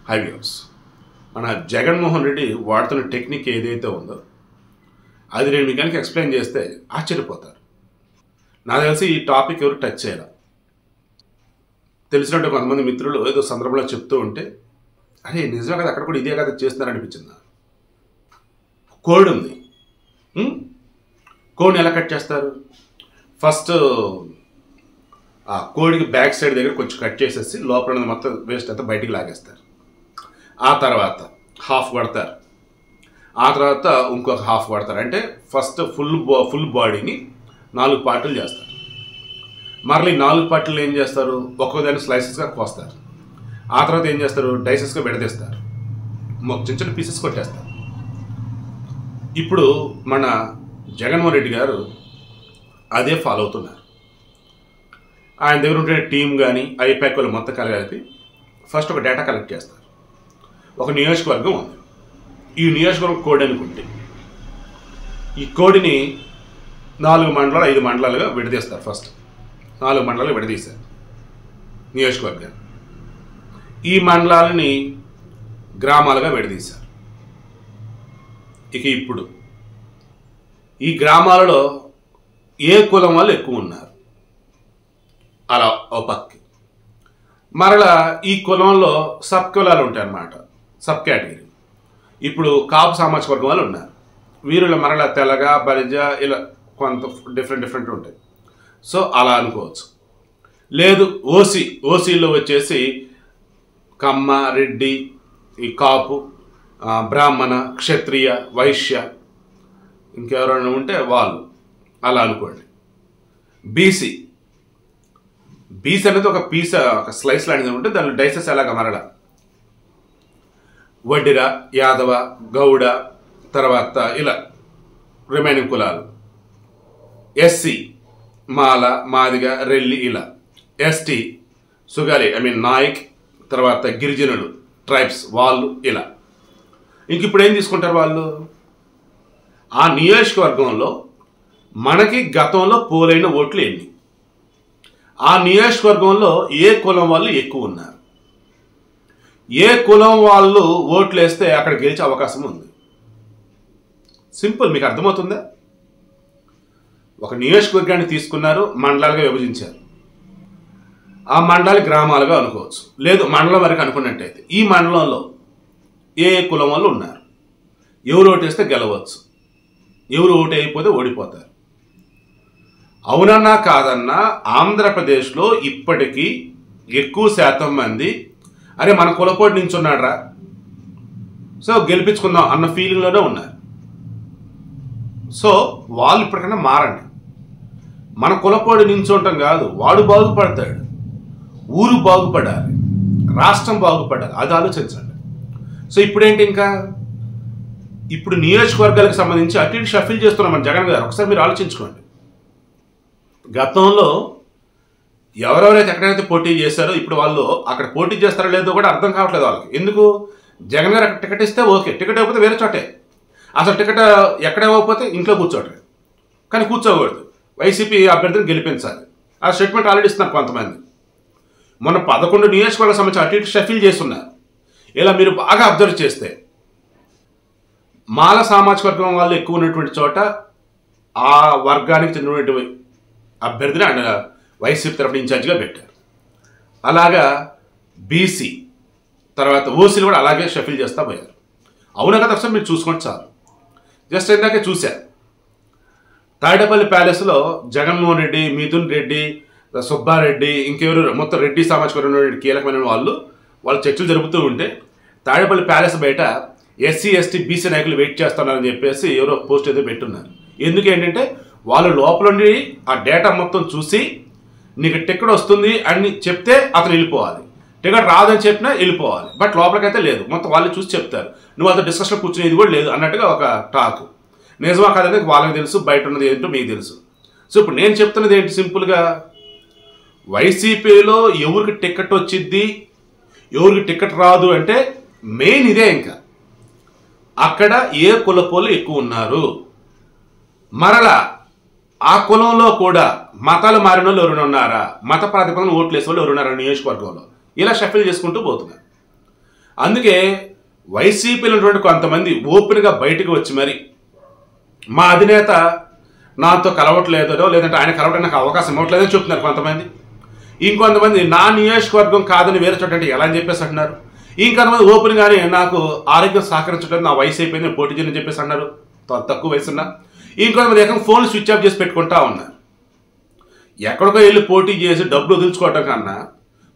High viewers, మన జగన్మోహన్ రెడ్డి వాడుతున్న technique ఏదైతే ఉందో అది నేను మీకు కనుక ఎక్స్ప్లెయిన్ చేస్తే ఆశ్చర్యపోతారు. నాకు తెలిసి ఈ టాపిక్ ఎవరు టచ్ చేయాలి. తెలిసినట్టు కొంతమంది మిత్రులు ఏదో సందర్భంలో చెప్తూ ఉంటే అరే నిజమే కదా, అక్కడ కూడా ఇదే కదా చేస్తున్నారనిపించింది. కోడ్ ఉంది. కోడ్ని ఎలా కట్ చేస్తారు? ఫస్ట్ ఆ కోడికి బ్యాక్ సైడ్ దగ్గర కొంచెం కట్ చేసేసి లోపల మొత్తం వేస్ట్ అంతా బయటికి లాగేస్తారు. ఆ తర్వాత హాఫ్ పడతారు, ఆ తర్వాత ఇంకొక హాఫ్ పడతారు. అంటే ఫస్ట్ ఫుల్ బాడీని 4 పార్టులు చేస్తారు. మరలా ఈ 4 పార్టులు ఏం చేస్తారు? ఒక్కొక్కదాన్ని స్లైసెస్గా కోస్తారు. ఆ తర్వాత ఏం చేస్తారు? డైసెస్గా విడదీస్తారు, చిన్న చిన్న పీసెస్ కొట్టేస్తారు. ఇప్పుడు మన జగన్మోహన్ రెడ్డి గారు అదే ఫాలో అవుతున్నారు. ఆయన దగ్గర ఉంటే టీం కానీ ఐపాక్ వాళ్ళు మొత్తం కలిపి ఫస్ట్ ఒక డేటా కలెక్ట్ చేస్తారు. ఒక నియోజకవర్గం ఉంది. ఈ నియోజకవర్గం కోడ్ అనుకుంటే ఈ కోడిని 4 మండలాలు 5 మండలాలుగా విడదీస్తారు. ఫస్ట్ 4 మండలాలు విడదీశారు నియోజకవర్గాన్ని. ఈ మండలాలని గ్రామాలుగా విడదీశారు. ఇక ఇప్పుడు ఈ గ్రామాలలో ఏ కులం వాళ్ళు ఎక్కువ ఉన్నారు అలా ఓ పక్కి. మరలా ఈ కులంలో సబ్ కులాలు ఉంటాయి అన్నమాట, సబ్ కేటగిరీ. ఇప్పుడు కాపు సామాజిక వర్గం వాళ్ళు ఉన్నారు. వీరిలో మరలా తెలగ బలిజ ఇలా కొంత డిఫరెంట్ ఉంటాయి. సో అలా అనుకోవచ్చు. లేదు ఓసీలో వచ్చేసి కమ్మ, రెడ్డి, ఈ కాపు, బ్రాహ్మణ, క్షత్రియ, వైశ్య, ఇంకెవరైనా ఉంటే వాళ్ళు అలా అనుకోండి. బీసీ అనేది ఒక పీస్, ఒక స్లైస్ లాంటిది ఉంటే దానిలో డైసెస్ ఎలాగ మరలా వడ్డిర, యాదవ, గౌడ, తర్వాత ఇలా రిమైనింగ్ కులాలు. ఎస్సీ మాల, మాదిగ, రెల్లి ఇలా. ఎస్టీ సుగాలి నాయక్, తర్వాత గిరిజనులు ట్రైబ్స్ వాళ్ళు ఇలా. ఇంక ఇప్పుడు ఏం తీసుకుంటారు వాళ్ళు? ఆ నియోజకవర్గంలో మనకి గతంలో పోలైన ఓట్లు ఎన్ని, ఆ నియోజకవర్గంలో ఏ కులం వాళ్ళు ఎక్కువ ఉన్నారు, ఏ కులం వాళ్ళు ఓట్లు వేస్తే అక్కడ గెలిచే అవకాశం ఉంది. సింపుల్, మీకు అర్థమవుతుందా? ఒక నియోజకవర్గాన్ని తీసుకున్నారు, మండలాలుగా విభజించారు. ఆ మండలాలు గ్రామాలుగా అనుకోవచ్చు, లేదు మండలం వరకు అనుకున్నట్టయితే ఈ మండలంలో ఏ కులం వాళ్ళు ఉన్నారు, ఎవరు ఓటేస్తే గెలవచ్చు, ఎవరు ఓటు అయిపోతే ఓడిపోతారు. అవునన్నా కాదన్నా ఆంధ్రప్రదేశ్లో ఇప్పటికీ ఎక్కువ శాతం మంది అరే మన కులపోటు నించున్నాడ్రా, సో గెలిపించుకుందాం అన్న ఫీలింగ్లోనే ఉన్నారు. సో వాళ్ళు ఇప్పటికన్నా మారండి. మన కులపోటు నించుంటాం కాదు, వాడు బాగుపడతాడు, ఊరు బాగుపడాలి, రాష్ట్రం బాగుపడాలి, అది ఆలోచించండి. సో ఇప్పుడేంటి, ఇప్పుడు నియోజకవర్గాలకు సంబంధించి అటు ఇటు షఫిల్ చేస్తున్నాం మన జగన్ గారు. ఒకసారి మీరు ఆలోచించుకోండి. గతంలో ఎవరెవరైతే ఎక్కడైతే పోటీ చేశారో ఇప్పుడు వాళ్ళు అక్కడ పోటీ చేస్తారో లేదో కూడా అర్థం కావట్లేదు వాళ్ళకి. ఎందుకు? జగన్ గారు అక్కడ టికెట్ ఇస్తే ఓకే, టికెట్ ఇవ్వకపోతే వేరే చోటే, అసలు టికెట్ ఎక్కడ ఇవ్వకపోతే ఇంట్లో కూర్చోటం. కానీ కూర్చోకూడదు, వైసీపీ అభ్యర్థిని గెలిపించాలి. ఆ స్టేట్మెంట్ ఆల్రెడీ ఇస్తున్నారు కొంతమంది. మొన్న 11 నియోజకవర్గాలకు సంబంధించి అటు ఇటు షఫిల్ చేస్తున్నారు. ఇలా మీరు బాగా అబ్జర్వ్ చేస్తే మాల సామాజిక వర్గం వాళ్ళు ఎక్కువ ఉన్నటువంటి చోట ఆ వర్గానికి చెందినటువంటి అభ్యర్థిని ఆయన వైసీపీ తరఫున ఇన్ఛార్జిగా పెట్టారు. అలాగా బీసీ తర్వాత ఓసీలు కూడా అలాగే షఫిల్ చేస్తూ పోయారు. అవునా కదా? ఒకసారి మీరు చూసుకోండి చాలు. జస్ట్ ఇందాకే చూశారు, తాడేపల్లి ప్యాలెస్లో జగన్మోహన్ రెడ్డి, మిథున్ రెడ్డి, సుబ్బారెడ్డి, ఇంకెవరు మొత్తం రెడ్డి సామాజిక వర్గం కీలకమైన వాళ్ళు చర్చలు జరుపుతూ ఉంటే తాడేపల్లి ప్యాలెస్ బయట ఎస్సీ ఎస్టీ బీసీ నాయకులు వెయిట్ చేస్తున్నారని చెప్పేసి ఎవరో పోస్ట్ ఏదో పెట్టున్నారు. ఎందుకేంటంటే వాళ్ళు లోపల నుండి ఆ డేటా మొత్తం చూసి నీకు టికెట్ వస్తుంది అని చెప్తే అతను వెళ్ళిపోవాలి, టికెట్ రాదని చెప్పినా వెళ్ళిపోవాలి. బట్ లోపలికైతే లేదు, మొత్తం వాళ్ళు చూసి చెప్తారు. నువ్వు అంత డిస్కషన్ కూర్చునేది కూడా లేదు అన్నట్టుగా ఒక టాక్. నిజమా కాదనేది వాళ్ళకి తెలుసు, బయట ఉన్నది ఏంటో మీకు తెలుసు. సో ఇప్పుడు నేను చెప్తున్నది ఏంటి, సింపుల్గా వైసీపీలో ఎవరికి టికెట్ వచ్చిద్ది ఎవరికి టికెట్ రాదు అంటే మెయిన్ ఇదే. ఇంకా అక్కడ ఏ కులపోలు ఎక్కువ ఉన్నారు, మరలా ఆ కులంలో కూడా మతాలు మారిన వాళ్ళు ఎవరైనా ఉన్నారా, మత ప్రాతిపదికన ఓట్లు వేసే వాళ్ళు ఎవరున్నారా నియోజకవర్గంలో, ఇలా షఫిల్ చేసుకుంటూ పోతున్నారు. అందుకే వైసీపీలో ఉన్నటువంటి కొంతమంది ఓపెన్గా బయటకు వచ్చి మరి మా అధినేత నాతో కలవట్లేదో, లేదంటే ఆయన కలవడానికి నాకు అవకాశం ఇవ్వట్లేదని చెప్తున్నారు కొంతమంది. ఇంకొంతమంది నా నియోజకవర్గం కాదని వేరే చోట అంటే ఎలా అని చెప్పేసి అంటున్నారు. ఇంకొంతమంది ఓపెన్గానే నాకు ఆరోగ్యం సహకరించట్లేదు, నా వయసు అయిపోయింది, నేను పోటీ చేయని చెప్పేసి అన్నారు, తక్కువ వయసున్నా. ఇంకొంతమంది ఏకంగా ఫోన్లు స్విచ్ ఆఫ్ చేసి పెట్టుకుంటా ఉన్నారు. ఎక్కడికో వెళ్ళి పోటీ చేసి డబ్బులు వదులుచుకోవటం కన్నా,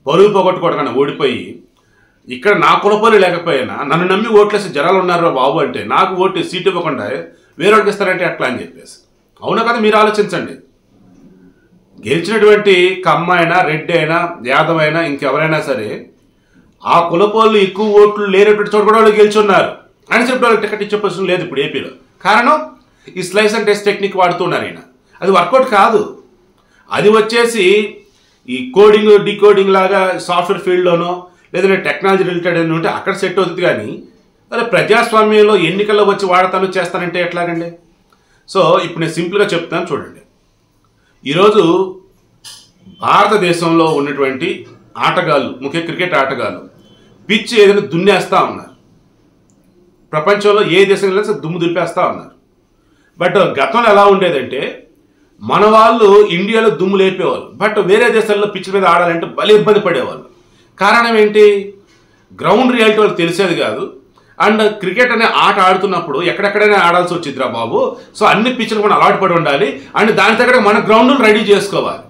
పరుగు పోగొట్టుకోవడం కన్నా ఓడిపోయి ఇక్కడ నా కులపోలు లేకపోయినా నన్ను నమ్మి ఓట్లేసి జనాలు ఉన్నారు బాబు అంటే నాకు ఓటు సీట్ ఇవ్వకుండా వేరేవాడికి ఇస్తారంటే ఎట్లా అని చెప్పేసి. అవునా కదా, మీరు ఆలోచించండి. గెలిచినటువంటి కమ్మ అయినా, రెడ్డి అయినా, యాదవ్ అయినా, ఇంకెవరైనా సరే ఆ కులపోళ్ళు ఎక్కువ ఓట్లు లేనటువంటి చోట కూడా వాళ్ళు గెలుచున్నారు అని చెప్పి వాళ్ళకి టికెట్ ఇచ్చే పొజిషన్ లేదు ఇప్పుడు ఏపీలో. కారణం ఈ స్లైస్ అండ్ టెస్ట్ టెక్నిక్ వాడుతున్నారు ఈయన. అది వర్కౌట్ కాదు. అది వచ్చేసి ఈ కోడింగ్ డీకోడింగ్ లాగా సాఫ్ట్వేర్ ఫీల్డ్లోనో లేదంటే టెక్నాలజీ రిలేటెడ్ అని ఉంటే అక్కడ సెట్ అవుతుంది. కానీ అదే ప్రజాస్వామ్యంలో ఎన్నికల్లో వచ్చి వాడతాను చేస్తానంటే ఎట్లాగండి? సో ఇప్పుడు నేను సింపుల్గా చెప్తాను చూడండి. ఈరోజు భారతదేశంలో ఉన్నటువంటి ఆటగాళ్ళు, ముఖ్యంగా క్రికెట్ ఆటగాళ్ళు పిచ్ ఏదైనా దున్నేస్తూ ఉన్నారు. ప్రపంచంలో ఏ దేశంలో దుమ్ము దులిపేస్తూ ఉన్నారు. బట్ గతంలో ఎలా ఉండేదంటే మన వాళ్ళు ఇండియాలో దుమ్ము లేపేవాళ్ళు, బట్ వేరే దేశాల్లో పిచ్ మీద ఆడాలంటే భలే ఇబ్బంది పడేవాళ్ళు. కారణం ఏంటి? గ్రౌండ్ రియాలిటీ వాళ్ళకి తెలిసేది కాదు. అండ్ క్రికెట్ అనే ఆట ఆడుతున్నప్పుడు ఎక్కడెక్కడైనా ఆడాల్సి వచ్చిందిరా బాబు. సో అన్ని పిచ్లు కూడా అలవాటు పడి ఉండాలి అండ్ దాని దగ్గర మన గ్రౌండ్ను రెడీ చేసుకోవాలి.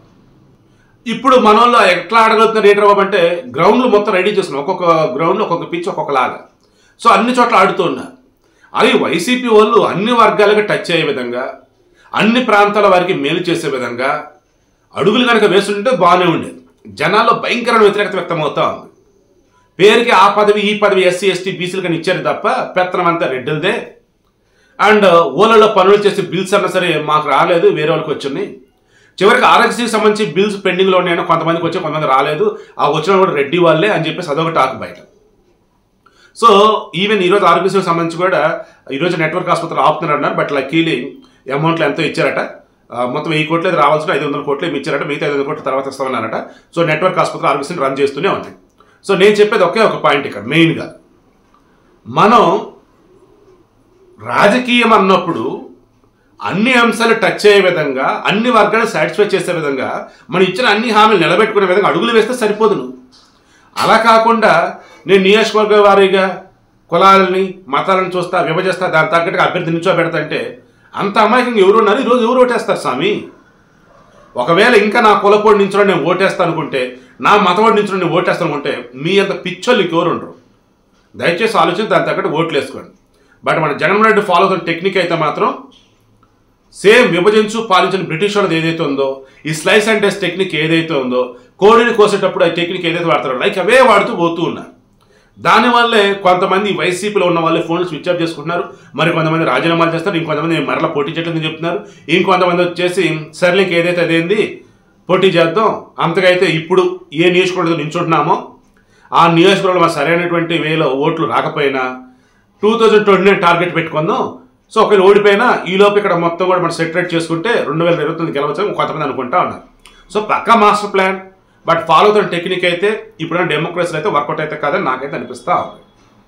ఇప్పుడు మన వాళ్ళు ఎట్లా ఆడగలుగుతున్నారు ఏంటి బాబు అంటే గ్రౌండ్లు మొత్తం రెడీ చేస్తున్నాం. ఒక్కొక్క గ్రౌండ్లో ఒక్కొక్క పిచ్ ఒక్కొక్కలాగా. సో అన్ని చోట్ల ఆడుతూ ఉన్నారు. అవి వైసీపీ వాళ్ళు అన్ని వర్గాలకు టచ్ అయ్యే విధంగా, అన్ని ప్రాంతాల వారికి మేలు చేసే విధంగా అడుగులు కనుక వేస్తుంటే బాగానే ఉండేది. జనాల్లో భయంకరమైన వ్యతిరేకత వ్యక్తమవుతా ఉంది. పేరుకి ఆ పదవి ఈ పదవి ఎస్సీ ఎస్టీ బీసీలు కానీ ఇచ్చారు తప్ప పెత్తనం అంతా రెడ్డిలదే. అండ్ ఓలలో పనులు చేసే బిల్స్ అన్నా సరే మాకు రాలేదు, వేరే వాళ్ళకి వచ్చినాయి. చివరికి ఆర్ఎక్సీకి సంబంధించి బిల్స్ పెండింగ్లో ఉన్నాయని కొంతమందికి వచ్చి కొంతమంది రాలేదు, ఆ వచ్చిన కూడా రెడ్డి వాళ్ళే అని చెప్పేసి అదొక టాక్ బయట. సో ఈవెన్ ఈరోజు ఆర్ఎక్సీకి సంబంధించి కూడా ఈరోజు నెట్వర్క్ ఆసుపత్రులు ఆపుతున్నారు అన్నారు. బట్ లక్కీలీ అమౌంట్లు ఎంతో ఇచ్చారట. మొత్తం 1000 కోట్లు రావాల్సిన 500 కోట్లు ఇచ్చారట. మిగతా 500 కోట్ల తర్వాత ఇస్తామన్నారట. సో నెట్వర్క్ ఆసుపత్రులు ఆర్ఎక్సీని రన్ చేస్తూనే ఉన్నాయి. సో నేను చెప్పేది ఒకే ఒక పాయింట్ ఇక్కడ మెయిన్గా, మనం రాజకీయం అన్నప్పుడు అన్ని అంశాలు టచ్ అయ్యే విధంగా, అన్ని వర్గాలు సాటిస్ఫై చేసే విధంగా, మనం ఇచ్చిన అన్ని హామీలు నిలబెట్టుకునే విధంగా అడుగులు వేస్తే సరిపోదు. అలా కాకుండా నేను నియోజకవర్గ వారీగా కులాలని మతాలను చూస్తా, విభజిస్తా, దాని తగ్గట్టుగా అభ్యర్థి నిల్చోబెడతా అంటే అంత అమాయకంగా ఎవరు ఉన్నారు? ఈరోజు ఎవరు ఓటేస్తారు స్వామి? ఒకవేళ ఇంకా నా కులపోడి నుంచో నేను ఓటేస్తాను అనుకుంటే, నా మతవాడి నుంచో నేను ఓటేస్తాను అనుకుంటే మీ అంత పిచ్చోళ్ళు ఇంకెవరు ఉండరు. దయచేసి ఆలోచించి దాని తగ్గట్టు ఓట్లు వేసుకోండి. బట్ మన జగన్మోహన్ రెడ్డి ఫాలో అవుతున్న టెక్నిక్ అయితే మాత్రం సేమ్ విభజించు పాలించిన బ్రిటిష్ వాళ్ళది ఏదైతే ఉందో, ఈ స్లైస్ అండ్ టెస్ట్ టెక్నిక్ ఏదైతే ఉందో, కోడిని కోసేటప్పుడు ఆ టెక్నిక్ ఏదైతే వాడతారో లైక్ అవే వాడుతూ పోతూ ఉన్నారు. దానివల్లే కొంతమంది వైసీపీలో ఉన్న వాళ్ళే ఫోన్లు స్విచ్ ఆఫ్ చేసుకుంటున్నారు. మరి కొంతమంది రాజీనామాలు చేస్తారు, ఇంకొంతమంది మరలా పోటీ చేయట్లేదని చెప్తున్నారు. ఇంకొంతమంది వచ్చేసి సర్లేకి ఏదైతే అదేంది పోటీ చేద్దాం, అంతకైతే ఇప్పుడు ఏ నియోజకవర్గంలో నించుంటున్నామో ఆ నియోజకవర్గంలో మన సరైనటువంటి వేలో ఓట్లు రాకపోయినా 2029 టార్గెట్ పెట్టుకుందాం. సో ఒకవేళ ఓడిపోయినా ఈలోపు ఇక్కడ మొత్తం కూడా మనం సెటరేట్ చేసుకుంటే 2029 గెలవచ్చు కొంతమంది అనుకుంటా ఉన్నారు. సో పక్కా మాస్టర్ ప్లాన్. బట్ ఫాలో అవుతున్న టెక్నిక్ అయితే ఇప్పుడున్న డెమోక్రసీలో అయితే వర్కౌట్ అయితే కాదని నాకైతే అనిపిస్తా ఉంది.